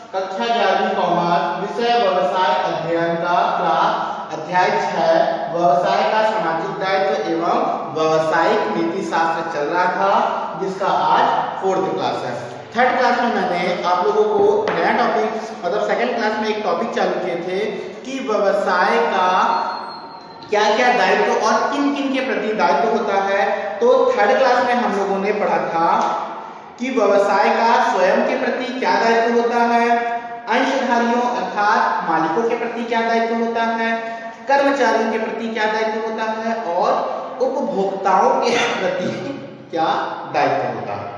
कक्षा 11वीं कॉमर्स, विषय व्यवसाय अध्ययन का क्लास अध्याय 6 व्यवसाय का सामाजिक दायित्व एवं व्यवसायिक नीति शास्त्र चल रहा था, जिसका आज 4th क्लास है। 3rd क्लास में मैंने आप लोगों को नया टॉपिक मतलब 2nd क्लास में एक टॉपिक चालू किए थे कि व्यवसाय का क्या क्या दायित्व और किन किन के प्रति दायित्व होता है। तो 3rd क्लास में हम लोगों ने पढ़ा था कि व्यवसाय का स्वयं के प्रति क्या दायित्व होता है, अंशधारियों अर्थात मालिकों के प्रति क्या दायित्व होता है, कर्मचारियों के प्रति क्या दायित्व होता है और उपभोक्ताओं के प्रति क्या दायित्व होता है।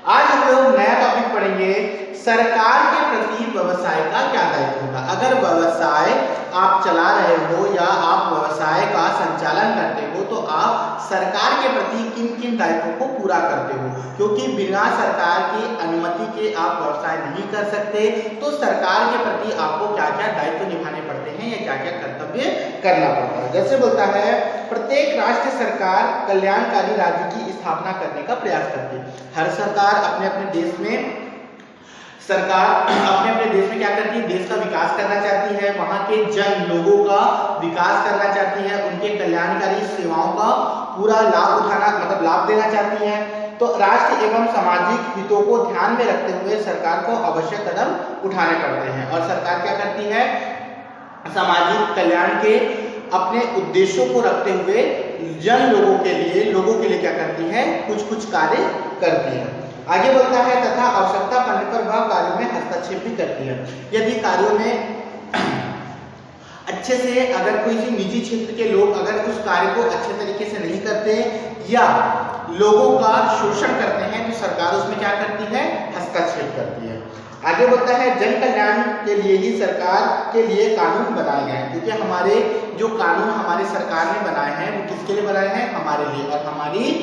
आज हम लोग नया टॉपिक पढ़ेंगे, सरकार के प्रति व्यवसाय का क्या दायित्व होगा। अगर व्यवसाय आप चला रहे हो या आप व्यवसाय का संचालन करते हो तो आप सरकार के प्रति किन किन दायित्वों को पूरा करते हो, क्योंकि बिना सरकार की अनुमति के आप व्यवसाय नहीं कर सकते। तो सरकार के प्रति आपको क्या क्या दायित्व निभाने पड़ते हैं या क्या क्या कर्तव्य करना पड़ता है। जैसे बोलता है, प्रत्येक राष्ट्र सरकार कल्याणकारी राज्य की स्थापना करने का प्रयास करती है। हर सरकार अपने अपने देश में क्या करती है, देश का विकास करना चाहती है, वहां के जन लोगों का विकास करना चाहती है, उनके कल्याणकारी सेवाओं का पूरा लाभ उठाना मतलब लाभ देना चाहती है। तो राष्ट्र एवं सामाजिक हितों को ध्यान में रखते हुए सरकार को आवश्यक कदम उठाने पड़ते हैं। और सरकार क्या करती है, सामाजिक कल्याण के अपने उद्देश्यों को रखते हुए जन लोगों के लिए क्या करती है, कुछ कार्य करती है। आगे बोलता है, तथा आवश्यकता पड़ने पर वह कार्यों में हस्तक्षेप भी करती है। यदि कार्यों में अच्छे से अगर कोई निजी क्षेत्र के लोग अगर उस कार्य को अच्छे तरीके से नहीं करते या लोगों का शोषण करते हैं तो सरकार उसमें क्या करती है, हस्तक्षेप करती है। आगे बोलता है, जन कल्याण के लिए ही सरकार के लिए कानून बनाए गए हैं, क्योंकि हमारे जो कानून हमारे सरकार ने बनाए हैं वो किसके लिए बनाए हैं, हमारे लिए और हमारी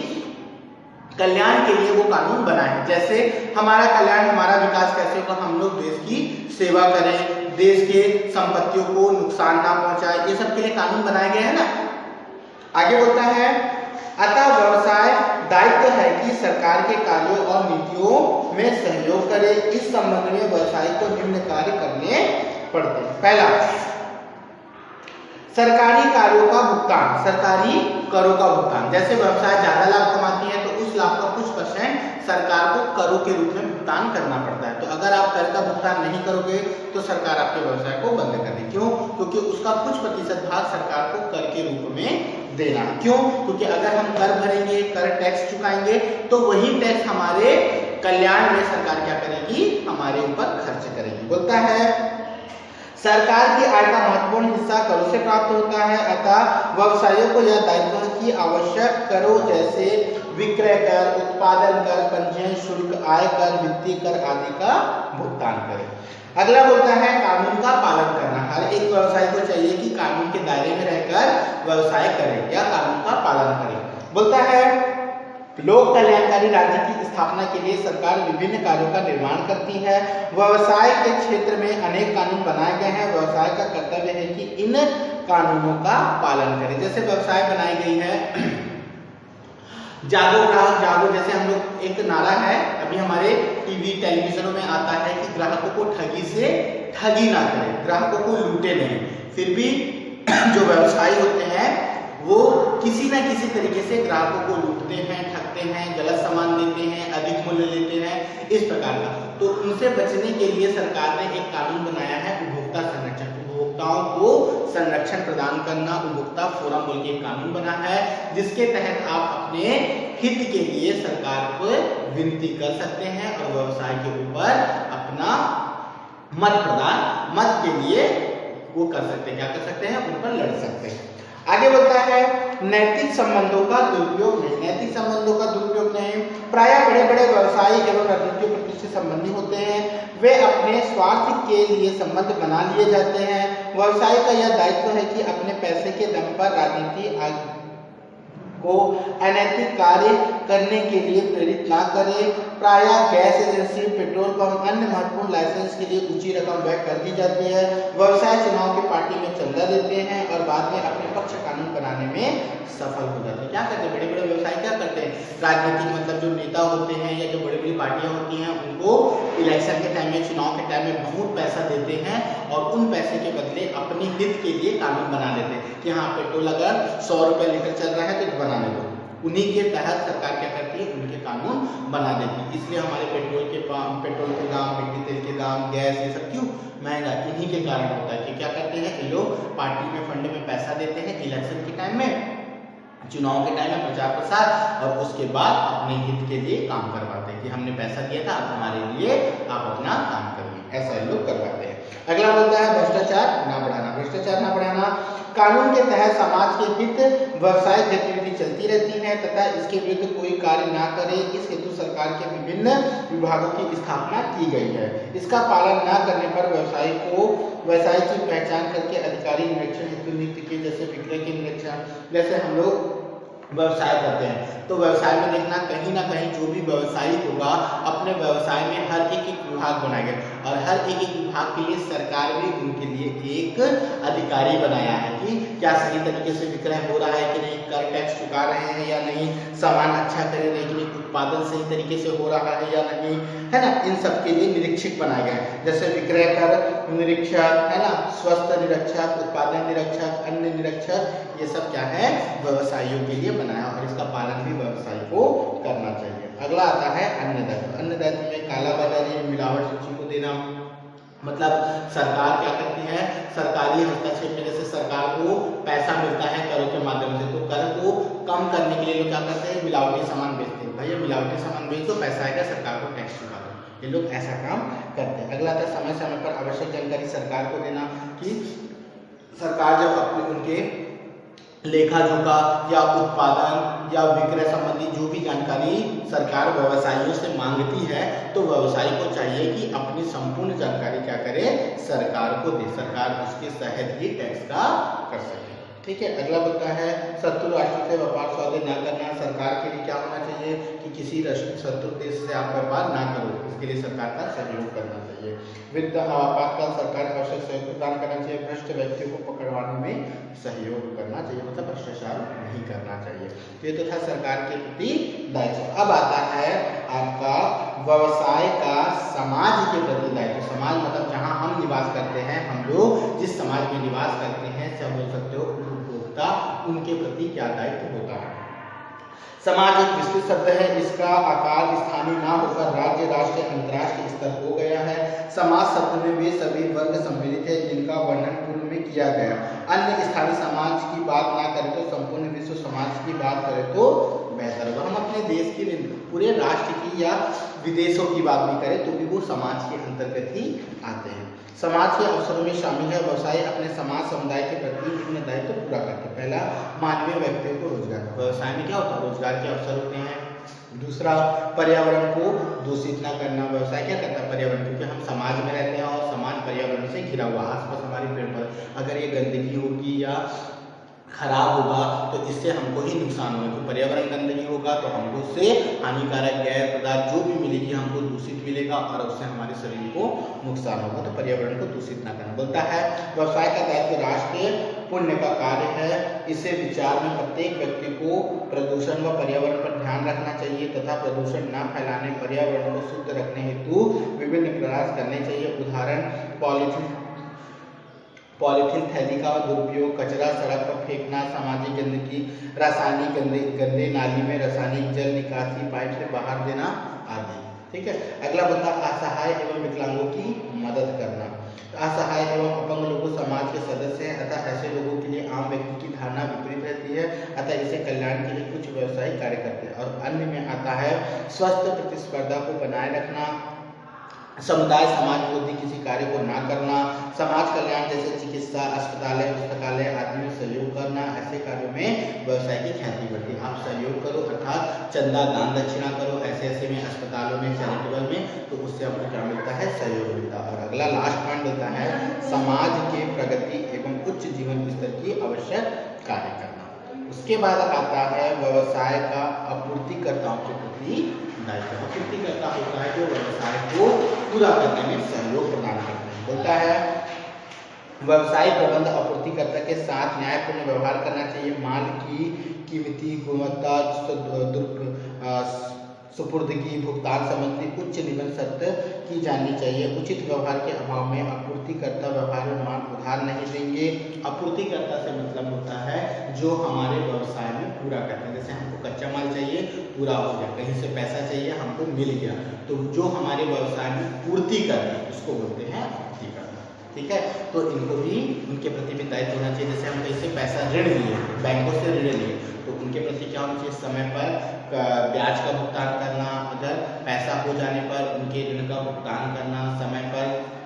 कल्याण के लिए वो कानून बनाए हैं। जैसे हमारा कल्याण हमारा विकास कैसे होगा, हम लोग देश की सेवा करें, देश के संपत्तियों को नुकसान ना पहुंचाए, ये सब के लिए कानून बनाए गए हैं ना। आगे बोलता है, अतः व्यवसाय दायित्व है कि सरकार के कार्यों और नीतियों में सहयोग करे। इस संबंध में व्यवसाय को निम्न कार्य करने पड़ते हैं। पहला, सरकारी कार्यों का भुगतान, सरकारी करों का भुगतान। जैसे व्यवसाय ज्यादा लाभ कमाती है तो उस लाभ का कुछ % सरकार को करों के रूप में भुगतान करना पड़ता है। तो अगर आप कर का भुगतान नहीं करोगे तो सरकार आपके व्यवसाय को बंद कर देगी। क्यों? क्योंकि उसका कुछ % भाग सरकार को कर के रूप में देना। क्यों? क्योंकि अगर हम कर भरेंगे, कर टैक्स चुकाएंगे तो वही टैक्स हमारे कल्याण में सरकार क्या करेगी, हमारे ऊपर खर्च करेगी। बोलता है, सरकार की आय का महत्वपूर्ण हिस्सा करों से प्राप्त होता है, अतः व्यवसायियों को यह दायित्व है कि आवश्यक करों जैसे विक्रय कर, उत्पादन कर, पंजीयन शुल्क, आय कर, वित्तीय कर आदि का भुगतान करें। अगला बोलता है, कानून का पालन करना। हर एक व्यवसाय को चाहिए कि कानून के दायरे में रहकर व्यवसाय करें या कानून का पालन करें। बोलता है, लोक कल्याणकारी राज्य की स्थापना के लिए सरकार विभिन्न कार्यों का निर्माण करती है। व्यवसाय के क्षेत्र में अनेक कानून बनाए गए हैं। व्यवसाय का कर्तव्य है कि इन कानूनों का पालन करें। जैसे व्यवसाय बनाई गई है, जागो ग्राहक जागो, जैसे हम लोग एक नारा है अभी हमारे टीवी टेलीविजनों में आता है कि ग्राहकों को ठगी से ठगी ना करें, ग्राहकों को लूटे नहीं। फिर भी जो व्यवसायी होते हैं वो किसी ना किसी तरीके से ग्राहकों को लूटते हैं, ठगते हैं, गलत सामान देते हैं, अधिक मूल्य लेते हैं, इस प्रकार का। तो उनसे बचने के लिए सरकार ने एक कानून बनाया है, उपभोक्ता संरक्षण। उपभोक्ताओं को संरक्षण प्रदान करना उपभोक्ता फोरम बोल के एक कानून बना है, जिसके तहत आप अपने हित के लिए सरकार को विनती कर सकते हैं और व्यवसाय के ऊपर अपना मत के लिए वो कर सकते हैं, क्या कर सकते हैं, उन पर लड़ सकते हैं। आगे बोलता है, नैतिक संबंधों का दुरुपयोग नहीं। नैतिक संबंधों का दुरुपयोग नहीं। प्रायः बड़े बड़े व्यवसायी एवं राजनीतिक प्रतिष्ठित से संबंधी होते हैं, वे अपने स्वार्थ के लिए संबंध बना लिए जाते हैं। व्यवसाय का यह दायित्व है कि अपने पैसे के दम पर राजनीति को अनैतिक कार्य करने के लिए प्रेरित ना करे। प्रायः गैस एजेंसी, पेट्रोल पंप, अन्य महत्वपूर्ण लाइसेंस के लिए ऊंची रकम व्यय कर दी जाती है। व्यवसाय चुनाव की पार्टी में चंदा देते हैं और बाद में अपने पक्ष कानून बनाने में सफल हो जाते हैं। क्या करते हैं बड़े बड़े व्यवसाय, क्या करते हैं राजनीतिक मतलब जो नेता होते हैं या जो बड़ी बड़ी पार्टियां होती हैं उनको इलेक्शन के टाइम में, चुनाव के टाइम में बहुत पैसा देते हैं और उन पैसे के बदले अपने हित के लिए कानून बना लेते हैं कि हाँ पेट्रोल अगर 100 रुपये लीटर चल रहा है तो बनाने दो। उन्हीं के तहत सरकार क्या करती है, उनके कानून बना देती है। इसलिए हमारे पेट्रोल के दाम, मिट्टी तेल के दाम, गैस, ये सब क्यों महंगा, इन्हीं के कारण होता है कि क्या करते हैं ये लोग पार्टी में फंड में पैसा देते हैं इलेक्शन के टाइम में, चुनाव के टाइम में प्रचार प्रसार, और उसके बाद अपने हित के लिए काम करवाते हैं कि हमने पैसा दिया था अब हमारे लिए आप अपना काम करिए, ऐसा लोग करवाते हैं। अगला बोलता है भ्रष्टाचार ना बढ़ाना। भ्रष्टाचार ना बढ़ाना, कानून के तहत समाज के हित व्यवसायिक गतिविधि चलती रहती है तथा इसके विरुद्ध कोई कार्य ना करे, इस हेतु सरकार के विभिन्न विभागों की स्थापना की गई है। इसका पालन न करने पर व्यवसायी की पहचान करके अधिकारी निरीक्षण हेतु नियुक्त किए, जैसे विक्रय के निरीक्षण। जैसे हम लोग व्यवसाय करते हैं तो व्यवसाय में देखना कहीं ना कहीं जो भी व्यवसायी होगा अपने व्यवसाय में हर एक विभाग बनाएगा और हर एक विभाग के लिए सरकार भी उनके लिए एक अधिकारी बनाया है कि क्या सही तरीके से विक्रय हो रहा है कि नहीं, कर टैक्स चुका रहे हैं या नहीं, सामान अच्छा खरीद रहे हैं कि नहीं, उत्पादन सही तरीके से हो रहा है या नहीं, है ना। इन सब के लिए निरीक्षक बनाए गए हैं, जैसे विक्रय कर निरीक्षक, है ना, स्वास्थ्य निरीक्षक, उत्पादन निरीक्षक, अन्य निरीक्षक, ये सब क्या है व्यवसायियों के लिए बनाया और इसका पालन भी व्यवसायी को करना चाहिए। अगला आता है अन्य दायित्व। अन्य दायित्व में कालाबाजारी, मिलावट सूची को देना, मतलब सरकार क्या करती है, सरकारी हस्तक्षेप में जैसे सरकार को पैसा मिलता है करों के माध्यम से, तो कर को कम करने के लिए लोग क्या करते हैं, मिलावटी सामान बेचते हैं। भैया मिलावटी सामान बेच दो, पैसा आएगा, सरकार को टैक्स चुका दो, ये लोग ऐसा काम करते हैं। अगला आता है समय समय पर आवश्यक जानकारी सरकार को देना कि सरकार जब अपने उनके लेखा जोखा या उत्पादन या विक्रय संबंधी जो भी जानकारी सरकार व्यवसायियों से मांगती है तो व्यवसायी को चाहिए कि अपनी संपूर्ण जानकारी क्या करे, सरकार को दे, सरकार उसके तहत ही टैक्स का कर सके। ठीक है। अगला बोलता है शत्रु राष्ट्र से व्यापार सौदे न करना। सरकार के लिए क्या होना चाहिए कि किसी शत्रु देश से आप व्यापार ना करो, इसके लिए सरकार का सहयोग करना चाहिए। वित्त आपातकाल सरकार आवश्यक सहयोग प्रदान करना चाहिए। भ्रष्ट व्यक्तियों को पकड़वाने में सहयोग करना चाहिए, मतलब भ्रष्टाचार नहीं करना चाहिए। ये तो था सरकार के प्रति दायित्व। अब आता है आपका व्यवसाय का समाज के प्रति दायित्व। समाज मतलब जहाँ हम निवास करते हैं, हम लोग जिस समाज में निवास करते हैं, चाहे बोल सकते हो उपभोक्ता, उनके प्रति क्या दायित्व होता है। समाज एक विस्तृत शब्द है, इसका आकार स्थानीय ना होकर राज्य, राष्ट्रीय, अंतर्राष्ट्रीय स्तर हो गया है। समाज शब्द में वे सभी वर्ग सम्मिलित है जिनका वर्णन पूर्व में किया गया। अन्य स्थानीय समाज की बात ना करें तो संपूर्ण विश्व समाज की बात करें तो बेहतर होगा। हम अपने देश की पूरे राष्ट्र की या विदेशों की बात नहीं करें तो भी वो समाज के अंतर्गत ही आते हैं। समाज के अवसरों में शामिल है व्यवसाय अपने समाज समुदाय के प्रति विभिन्न दायित्व पूरा करते हैं। पहला, मानवीय व्यक्तियों को रोजगार। व्यवसाय में क्या होता है, रोजगार के अवसर होते हैं। दूसरा, पर्यावरण को दूषित न करना। व्यवसाय क्या करता है, पर्यावरण, क्योंकि हम समाज में रहते हैं और समाज पर्यावरण से घिरा हुआ, आसपास हमारे पेड़ पौधे, अगर ये गंदगी होगी या खराब होगा तो इससे हमको ही नुकसान होगा। तो पर्यावरण गंदगी होगा तो हमको उससे हानिकारक गैर पदार्थ जो भी मिलेगी हमको दूषित मिलेगा और उससे हमारे शरीर को नुकसान होगा। तो पर्यावरण को दूषित ना करना। बोलता है व्यवसाय का दायित्व राष्ट्रीय पुण्य का कार्य है। इसे विचार में प्रत्येक व्यक्ति को प्रदूषण व पर्यावरण पर ध्यान रखना चाहिए तथा प्रदूषण न फैलाने, पर्यावरण को शुद्ध रखने हेतु विभिन्न प्रयास करने चाहिए। उदाहरण, पॉलीथीन थैली का दुरुपयोग, कचरा सड़क पर फेंकना, सामाजिक गंदगी, रासायनिक गंदे नाली में रासायनिक जल निकासी पाइप से बाहर देना आदि। ठीक है। अगला बता, असहाय एवं विकलांगों की मदद करना। असहाय एवं अपंग लोग समाज के सदस्य हैं अतः ऐसे लोगों के लिए आम व्यक्ति की धारणा विपरीत रहती है, अतः इसे कल्याण के लिए कुछ व्यवसायिक कार्य करते हैं। और अन्य में आता है स्वस्थ प्रतिस्पर्धा को बनाए रखना, समुदाय समाज विरोधी किसी कार्य को ना करना, समाज कल्याण जैसे चिकित्सा, अस्पताल, पुस्तकालय आदि में सहयोग करना। ऐसे कार्यों में व्यवसाय की ख्याति बढ़ती है। आप सहयोग करो अर्थात चंदा दान दक्षिणा करो ऐसे में अस्पतालों में, चैरिटेबल में, तो उससे आपको क्या मिलता है, सहयोग मिलता है। और अगला लास्ट पॉइंट होता है समाज के प्रगति एवं उच्च जीवन स्तर की आवश्यक कार्य करना। उसके बाद आता है व्यवसाय का आपूर्तिकर्ताओं के प्रति दायित्व। आपूर्तिकर्ता होता है जो व्यवसाय को पूरा करने में सहयोग प्रदान करता है। बोलता है व्यवसायिक प्रबंध आपूर्तिकर्ता के साथ न्यायपूर्ण व्यवहार करना चाहिए। माल की कीमती, गुणवत्ता, सुपुर्दगी, भुगतान संबंधी उच्च निबंध शर्त की जानी चाहिए। उचित व्यवहार के अभाव में आपूर्तिकर्ता व्यवहार में माल उधार नहीं देंगे। आपूर्तिकर्ता से मतलब होता है जो हमारे व्यवसाय में पूरा करते हैं। जैसे हमको कच्चा माल चाहिए, पूरा हो गया, कहीं से पैसा चाहिए, हमको मिल गया, तो जो हमारे व्यवसाय में पूर्ति करता है उसको बोलते हैं आपूर्तिकर्ता। ठीक है, तो इनको भी उनके प्रति भी दायित्व होना चाहिए। जैसे हम कहीं से पैसा ऋण लिए, बैंकों से ऋण लिए, तो उनके प्रति क्या होना चाहिए, समय पर ब्याज का भुगतान करना, अगर पैसा हो जाने पर उनके ऋण का भुगतान करना, समय पर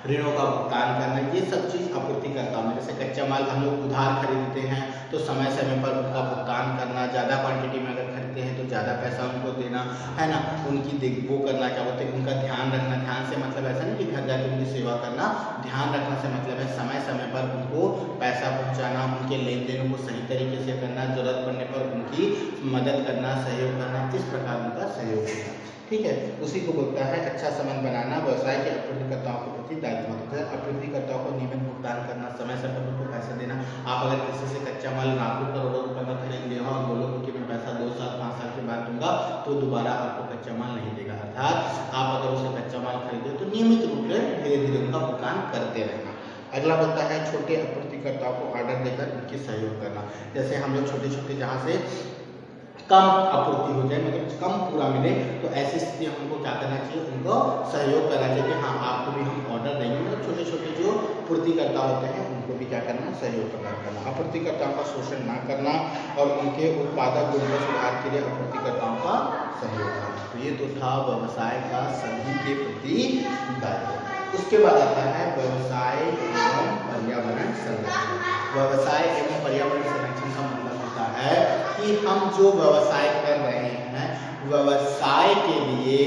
ऋणों का भुगतान करना, ये सब चीज़ आपूर्तिकर्ता में। जैसे कच्चा माल हम लोग उधार खरीदते हैं तो समय समय पर उनका भुगतान करना, ज़्यादा क्वांटिटी में अगर खरीदते हैं तो ज़्यादा पैसा उनको देना, है ना, उनकी वो करना, क्या बोलते हैं, उनका ध्यान रखना। ध्यान से मतलब ऐसा नहीं कि घर जाकर उनकी सेवा करना, ध्यान रखना से मतलब है समय समय पर उनको पैसा पहुँचाना, उनके लेन देनों को सही तरीके से करना, जरूरत पड़ने पर उनकी मदद करना, सहयोग करना, किस प्रकार उनका सहयोग करना। ठीक है, उसी को बोलता है अच्छा संबंध बनाना। व्यवसाय के आपूर्तिकर्ताओं के प्रति दायित्व होता है। आपूर्तिकर्ताओं को नियमित भुगतान करना, समय समय पर उनको पैसा देना। आप अगर किसी से कच्चा माल लाखों करोड़ों रुपए का खरीद लिया और बोलो कि मैं पैसा 2 साल 5 साल के बाद दूंगा, तो दोबारा आपको कच्चा माल नहीं देगा। अर्थात आप अगर उसे कच्चा माल खरीदे तो नियमित रूप से धीरे धीरे उनका भुगतान करते रहना। अगला बोलता है छोटे आपूर्तिकर्ताओं को ऑर्डर देकर उनकी सहयोग करना। जैसे हम लोग छोटे छोटे जहाँ से कम आपूर्ति हो जाए, मतलब कम पूरा मिले, तो ऐसी स्थिति हमको क्या करना चाहिए, उनको सहयोग करना चाहिए कि हाँ आपको भी हम ऑर्डर देंगे। मतलब छोटे छोटे जो पूर्तिकर्ता होते हैं उनको भी क्या करना, सहयोग प्रदान करना। आपूर्तिकर्ताओं का शोषण ना करना और उनके उत्पादक गुण में सुधार के लिए आपूर्तिकर्ताओं का सहयोग करना। तो ये तो था व्यवसाय का सभी के प्रति दायित्व। उसके बाद आता है व्यवसाय एवं पर्यावरण संरक्षण। व्यवसाय एवं पर्यावरण संरक्षण का मतलब होता है कि हम जो व्यवसाय कर रहे हैं, व्यवसाय के लिए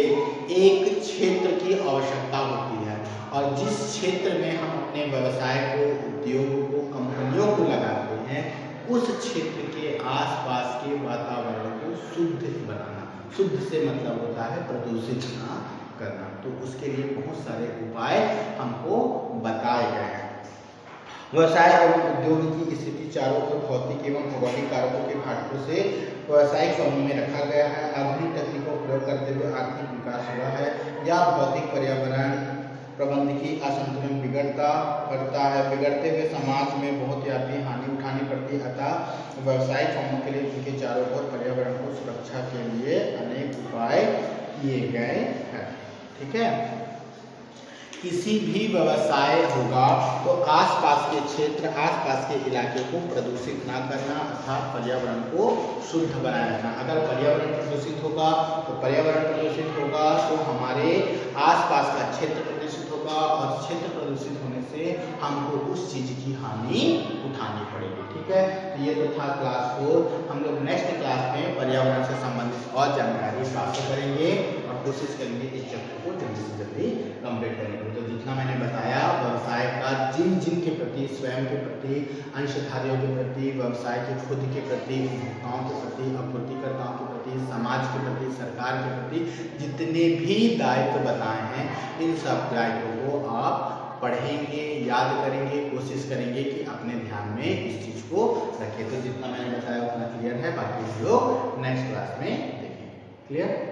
एक क्षेत्र की आवश्यकता होती है, और जिस क्षेत्र में हम अपने व्यवसाय को, उद्योग को, कंपनियों को लगाते हैं, उस क्षेत्र के आसपास के वातावरण को शुद्ध बनाना। शुद्ध से मतलब होता है प्रदूषित ना करना। तो उसके लिए बहुत सारे उपाय हमको बताए गए हैं। व्यवसाय एवं उद्योग की स्थिति चारों ओर भौतिक एवं भौगोलिक कारकों के घटकों से व्यवसायिक समूह में रखा गया है। आधुनिक तकनीकों का प्रयोग करते हुए आर्थिक विकास हुआ है। या भौतिक पर्यावरण प्रबंधकीय असंतुलन बिगड़ता है। बिगड़ते हुए समाज में बहुत व्यापी हानि उठानी पड़ती है। अतः व्यवसायिक समूह के लिए उनके चारों ओर पर्यावरण को सुरक्षा के लिए अनेक उपाय किए गए हैं। ठीक है, किसी भी व्यवसाय होगा तो आसपास के क्षेत्र, आसपास के इलाके को प्रदूषित ना करना, अर्थात पर्यावरण को शुद्ध बनाए रखना। अगर पर्यावरण प्रदूषित होगा तो हमारे आसपास का क्षेत्र प्रदूषित होगा, और क्षेत्र प्रदूषित होने से हमको उस चीज की हानि उठानी पड़ेगी। ठीक है, तो ये तो था क्लास 4। हम लोग नेक्स्ट क्लास में पर्यावरण से संबंधित और जानकारी प्राप्त करेंगे और कोशिश करेंगे इस चैप्टर को जल्दी से जल्दी कंप्लीट करने की। तो जितना मैंने बताया व्यवसाय का जिन के प्रति, स्वयं के प्रति, अंशधारियों के प्रति, व्यवसाय के खुद के प्रति, उपभोक्ताओं के प्रति, आपूर्तिकर्ताओं के प्रति, समाज के प्रति, सरकार के प्रति जितने भी दायित्व बताए हैं, इन सब दायित्वों को आप पढ़ेंगे, याद करेंगे, कोशिश करेंगे कि अपने ध्यान में इस चीज को रखें। तो जितना मैंने बताया उतना क्लियर है, बाकी हम लोग नेक्स्ट क्लास में देखेंगे। क्लियर?